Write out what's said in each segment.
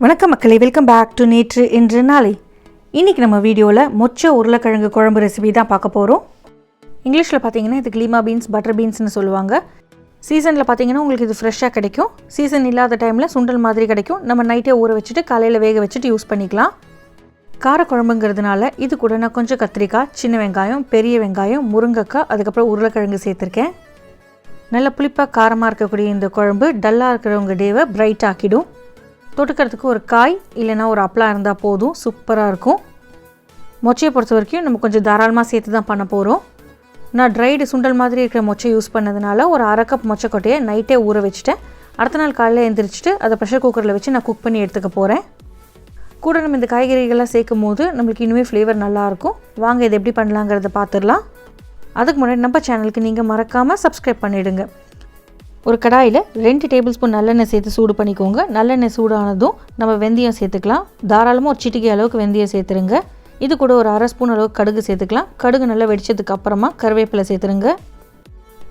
வணக்கம் மக்களே, welcome back to நேற்று இன்று நாளை. இன்றைக்கி நம்ம வீடியோவில் மொச்சை உருளைக்கிழங்கு குழம்பு ரெசிபி தான் பார்க்க போகிறோம். இங்கிலீஷில் பார்த்தீங்கன்னா இதுக்கு லீமா பீன்ஸ், பட்டர் பீன்ஸ்னு சொல்லுவாங்க. சீசனில் பார்த்தீங்கன்னா உங்களுக்கு இது ஃப்ரெஷ்ஷாக கிடைக்கும். சீசன் இல்லாத டைமில் சுண்டல் மாதிரி கிடைக்கும். நம்ம நைட்டே ஊற வச்சுட்டு காலையில் வேக வச்சுட்டு யூஸ் பண்ணிக்கலாம். காரக்குழம்புங்கிறதுனால இது கூட நான் கொஞ்சம் கத்திரிக்காய், சின்ன வெங்காயம், பெரிய வெங்காயம், முருங்கைக்காய், அதுக்கப்புறம் உருளைக்கிழங்கு சேர்த்துருக்கேன். நல்ல புளிப்பாக காரமாக இருக்கக்கூடிய இந்த குழம்பு டல்லாக இருக்கிறவங்க டேவை பிரைட் ஆக்கிடும். தொட்டுக்கிறதுக்கு ஒரு காய் இல்லைனா ஒரு அப்பளம் இருந்தால் போதும், சூப்பராக இருக்கும். மொச்சையை பொறுத்த வரைக்கும் நம்ம கொஞ்சம் தாராளமாக சேர்த்து தான் பண்ண போகிறோம். நான் ட்ரைடு சுண்டல் மாதிரி இருக்கிற மொச்சை யூஸ் பண்ணதுனால ஒரு அரை கப் மொச்சைக்கொட்டையை நைட்டே ஊற வச்சுட்டேன். அடுத்த நாள் காலையில் எழுந்திரிச்சிட்டு அதை ப்ரெஷர் குக்கரில் வச்சு நான் குக் பண்ணி எடுத்துக்க போகிறேன். கூட நம்ம இந்த காய்கறிகள்லாம் சேர்க்கும் போது நம்மளுக்கு இன்னுமே ஃப்ளேவர் நல்லாயிருக்கும். வாங்க இதை எப்படி பண்ணலாங்கிறத பார்த்துடலாம். அதுக்கு முன்னாடி நம்ம சேனலுக்கு நீங்கள் மறக்காமல் சப்ஸ்கிரைப் பண்ணிவிடுங்க. ஒரு கடாயில் 2 டேபிள் ஸ்பூன் நல்லெண்ணெய் சேர்த்து சூடு பண்ணிக்கோங்க. நல்லெண்ணெய் சூடானதும் நம்ம வெந்தயம் சேர்த்துக்கலாம். தாராளமாக ஒரு சிட்டிகை அளவுக்கு வெந்தயம் சேர்த்துருங்க. இது கூட ஒரு அரை ஸ்பூன் அளவுக்கு கடுகு சேர்த்துக்கலாம். கடுகு நல்லா வெடிச்சதுக்கு அப்புறமா கருவேப்பிலை சேர்த்துருங்க.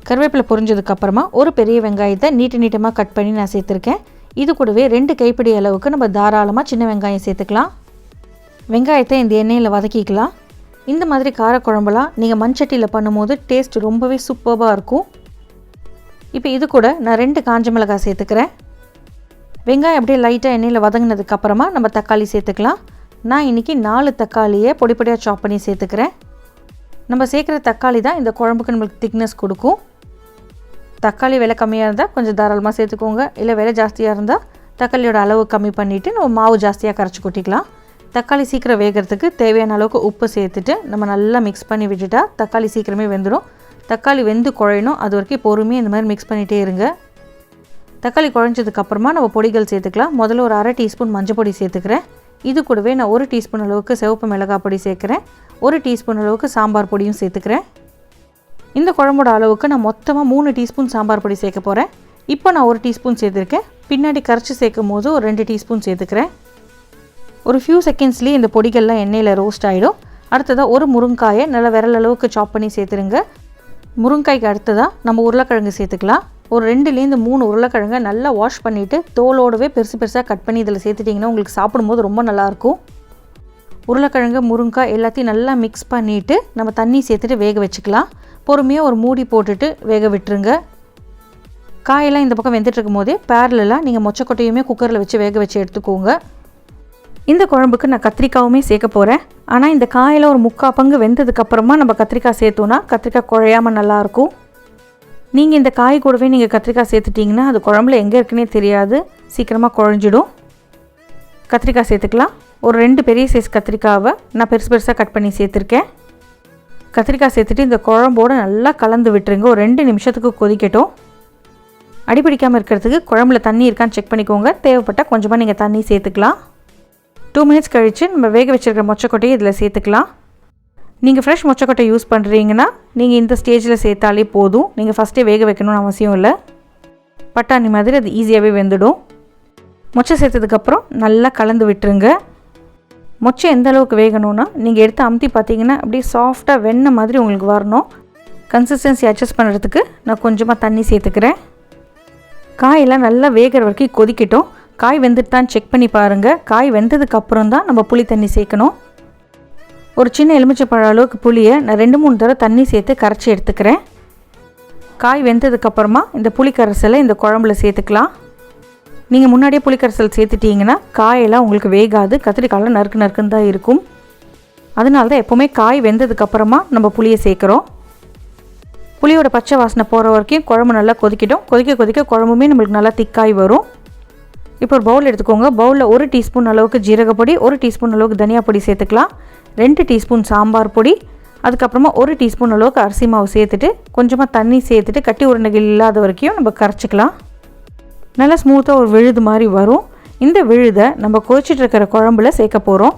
கருவேப்பிலை பொரிஞ்சதுக்கப்புறமா ஒரு பெரிய வெங்காயத்தை நீட்டமாக கட் பண்ணி நான் சேர்த்துருக்கேன். இது கூடவே 2 கைப்பிடி அளவுக்கு நம்ம தாராளமாக சின்ன வெங்காயம் சேர்த்துக்கலாம். வெங்காயத்தை இந்த எண்ணெயில் வதக்கிக்கலாம். இந்த மாதிரி காரக்குழம்புலாம் நீங்கள் மண்சட்டியில் பண்ணும்போது டேஸ்ட் ரொம்பவே சூப்பராக இருக்கும். இப்போ இது கூட நான் 2 காஞ்ச மிளகாய் சேர்த்துக்கிறேன். வெங்காயம் அப்படியே லைட்டாக எண்ணெயில் வதங்கினதுக்கப்புறமா நம்ம தக்காளி சேர்த்துக்கலாம். நான் இன்றைக்கி 4 தக்காளியை பொடியாக சாப் பண்ணி சேர்த்துக்கிறேன். நம்ம சேர்க்குற தக்காளி தான் இந்த குழம்புக்கு நம்மளுக்கு திக்னஸ் கொடுக்கும். தக்காளி விலை கம்மியாக இருந்தால் கொஞ்சம் தாராளமாக சேர்த்துக்கோங்க. இல்லை விலை ஜாஸ்தியாக இருந்தால் தக்காளியோட அளவு கம்மி பண்ணிவிட்டு நம்ம மாவு ஜாஸ்தியாக கரைச்சி கொட்டிக்கலாம். தக்காளி சீக்கிரம் வேகிறதுக்கு தேவையான அளவுக்கு உப்பு சேர்த்துட்டு நம்ம நல்லா மிக்ஸ் பண்ணி விட்டுட்டா தக்காளி சீக்கிரமே வெந்துடும். தக்காளி வெந்து குழையணும், அது வரைக்கும் பொறுமையாக இந்த மாதிரி மிக்ஸ் பண்ணிகிட்டே இருங்க. தக்காளி குழஞ்சதுக்கப்புறமா நம்ம பொடிகள் சேர்த்துக்கலாம். முதல்ல ஒரு அரை டீஸ்பூன் மஞ்சள் பொடி சேர்த்துக்கிறேன். இது கூடவே நான் 1 டீஸ்பூன் அளவுக்கு சிவப்பு மிளகாய் பொடி சேர்க்குறேன். 1 டீஸ்பூன் அளவுக்கு சாம்பார் பொடியும் சேர்த்துக்கிறேன். இந்த குழம்போட அளவுக்கு நான் மொத்தமாக 3 டீஸ்பூன் சாம்பார் பொடி சேர்க்க போகிறேன். இப்போ நான் 1 டீஸ்பூன் சேர்த்துருக்கேன். பின்னாடி கரைச்சி சேர்க்கும் போது ஒரு 2 டீஸ்பூன் சேர்த்துக்கிறேன். ஒரு ஃபியூ செகண்ட்ஸ்லேயே இந்த பொடிகள்லாம் எண்ணெயில் ரோஸ்ட் ஆகிடும். அடுத்ததாக ஒரு முருங்காயை நல்லா விரல் அளவுக்கு சாப் பண்ணி சேர்த்துருங்க. முருங்காய்க்கு அடுத்ததாக நம்ம உருளைக்கிழங்கு சேர்த்துக்கலாம். ஒரு 2லேருந்து 3 உருளைக்கிழங்கை நல்லா வாஷ் பண்ணிவிட்டு தோலோடவே பெருசாக கட் பண்ணி இதில் சேர்த்துட்டிங்கன்னா உங்களுக்கு சாப்பிடும்போது ரொம்ப நல்லாயிருக்கும். உருளைக்கிழங்கு, முருங்காய் எல்லாத்தையும் நல்லா மிக்ஸ் பண்ணிவிட்டு நம்ம தண்ணி சேர்த்துட்டு வேக வச்சுக்கலாம். பொறுமையாக ஒரு மூடி போட்டுட்டு வேக விட்டுருங்க. காயெல்லாம் இந்த பக்கம் வெந்துட்டுருக்கும் போதே பேரலாக நீங்கள் மொச்சக்கொட்டையுமே குக்கரில் வச்சு வேக வச்சு எடுத்துக்கோங்க. இந்த குழம்புக்கு நான் கத்திரிக்காயுமே சேர்க்க போகிறேன். ஆனால் இந்த காயில் ஒரு 3/4 பங்கு வெந்ததுக்கப்புறமா நம்ம கத்திரிக்காய் சேர்த்தோன்னா கத்திரிக்காய் குழையாமல் நல்லாயிருக்கும். நீங்கள் இந்த காய் கூடவே நீங்கள் கத்திரிக்காய் சேர்த்துட்டிங்கன்னா அது குழம்புல எங்கே இருக்குன்னே தெரியாது, சீக்கிரமாக குழஞ்சிடும். கத்திரிக்காய் சேர்த்துக்கலாம். ஒரு 2 பெரிய சைஸ் கத்திரிக்காவை நான் பெருசாக கட் பண்ணி சேர்த்துருக்கேன். கத்திரிக்காய் சேர்த்துட்டு இந்த குழம்போடு நல்லா கலந்து விட்டுருங்க. ஒரு 2 நிமிஷத்துக்கு கொதிக்கட்டும். அடிப்பிடிக்காமல் இருக்கிறதுக்கு குழம்புல தண்ணி இருக்கான்னு செக் பண்ணிக்கோங்க. தேவைப்பட்டால் கொஞ்சமாக நீங்கள் தண்ணி சேர்த்துக்கலாம். 2 மினிட்ஸ் கழித்து நம்ம வேக வச்சுருக்கிற மொச்சக்கொட்டையை இதில் சேர்த்துக்கலாம். நீங்கள் ஃப்ரெஷ் மொச்சக்கொட்டை யூஸ் பண்ணுறீங்கன்னா நீங்கள் இந்த ஸ்டேஜில் சேர்த்தாலே போதும். நீங்கள் ஃபஸ்ட்டே வேக வைக்கணும்னு அவசியம் இல்லை. பட்டாணி மாதிரி அது ஈஸியாகவே வெந்துடும். மொச்சை சேர்த்ததுக்கப்புறம் நல்லா கலந்து விட்டுருங்க. மொச்சை எந்த அளவுக்கு வேகணும்னா நீங்கள் எடுத்து அமுத்தி பார்த்தீங்கன்னா அப்படியே சாஃப்டாக வெண்ணெய் மாதிரி உங்களுக்கு வரணும். கன்சிஸ்டன்சி அட்ஜஸ்ட் பண்ணுறதுக்கு நான் கொஞ்சமாக தண்ணி சேர்த்துக்கிறேன். காயெல்லாம் நல்லா வேகிற வரைக்கும் கொதிக்கட்டும். காய் வெந்துட்டான்னு செக் பண்ணி பாருங்கள். காய் வெந்ததுக்கப்புறம் தான் நம்ம புளி தண்ணி சேர்க்கணும். ஒரு சின்ன எலுமிச்சைப்பழ அளவுக்கு புளியை நான் 2-3 தடவை தண்ணி சேர்த்து கரைச்சி எடுத்துக்கிறேன். காய் வெந்ததுக்கப்புறமா இந்த புளிக்கரைசலை இந்த குழம்புல சேர்த்துக்கலாம். நீங்கள் முன்னாடியே புளிக்கரைசல் சேர்த்துட்டிங்கன்னா காயெல்லாம் உங்களுக்கு வேகாது, கத்திரிக்காயில் நறுக்குன்னு தான் இருக்கும். அதனால தான் எப்போவுமே காய் வெந்ததுக்கப்புறமா நம்ம புளியை சேர்க்குறோம். புளியோட பச்சை வாசனை போகிற வரைக்கும் குழம்பு நல்லா கொதிக்கிட்டோம். கொதிக்க குழம்புமே நம்மளுக்கு நல்லா திக்காய் வரும். இப்போ ஒரு பவுல் எடுத்துக்கோங்க. பவுலில் 1 டீஸ்பூன் அளவுக்கு ஜீரகப்பொடி, 1 டீஸ்பூன் அளவுக்கு தனியா பொடி சேர்த்துக்கலாம். 2 டீஸ்பூன் சாம்பார் பொடி, அதுக்கப்புறமா 1 டீஸ்பூன் அளவுக்கு அரிசி மாவு சேர்த்துட்டு கொஞ்சமாக தண்ணி சேர்த்துட்டு கட்டி உருண்டைகள் இல்லாத வரைக்கும் நம்ம கரைச்சிக்கலாம். நல்லா ஸ்மூத்தாக ஒரு விழுது மாதிரி வரும். இந்த விழுதை நம்ம கொதிச்சிட்டு இருக்கிற குழம்புல சேர்க்க போகிறோம்.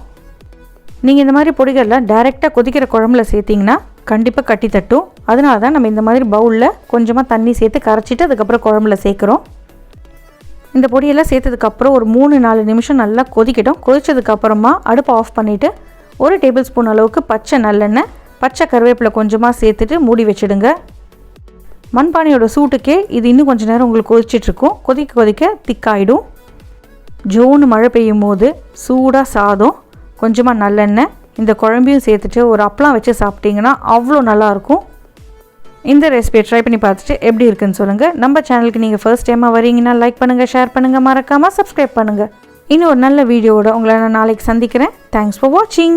நீங்கள் இந்த மாதிரி பொடிகள்லாம் டைரெக்டாக கொதிக்கிற குழம்புல சேர்த்திங்கன்னா கண்டிப்பாக கட்டி தட்டும். அதனால தான் நம்ம இந்த மாதிரி பவுலில் கொஞ்சமாக தண்ணி சேர்த்து கரைச்சிட்டு அதுக்கப்புறம் குழம்புல சேர்க்குறோம். இந்த பொடியெல்லாம் சேர்த்ததுக்கப்புறம் ஒரு 3-4 நிமிஷம் நல்லா கொதிக்கட்டும். கொதிச்சதுக்கப்புறமா அடுப்பை ஆஃப் பண்ணிவிட்டு 1 டேபிள் ஸ்பூன் அளவுக்கு பச்சை நல்லெண்ணெய், பச்சை கருவேப்பிலை கொஞ்சமாக சேர்த்துட்டு மூடி வச்சுடுங்க. மண்பானையோட சூட்டுக்கே இது இன்னும் கொஞ்சம் நேரம் உங்களுக்கு கொதிச்சிட்ருக்கும். கொதிக்க திக்காயிடும். ஜோன்னு மழை பெய்யும் போது சூடாக சாதம், கொஞ்சமாக நல்லெண்ணெய், இந்த குழம்பையும் சேர்த்துட்டு ஒரு அப்பளம் வச்சு சாப்பிட்டிங்கன்னா அவ்வளோ நல்லாயிருக்கும். இந்த ரெசிபியை ட்ரை பண்ணி பார்த்துட்டு எப்படி இருக்குன்னு சொல்லுங்கள். நம்ம சேனலுக்கு நீங்கள் ஃபர்ஸ்ட் டைமாக வரீங்கன்னா லைக் பண்ணுங்கள், ஷேர் பண்ணுங்கள், மறக்காமல் சப்ஸ்கிரைப் பண்ணுங்கள். இன்னும் ஒரு நல்ல வீடியோவோட உங்களை நான் நாளைக்கு சந்திக்கிறேன். தேங்க்ஸ் ஃபார் வாட்சிங்.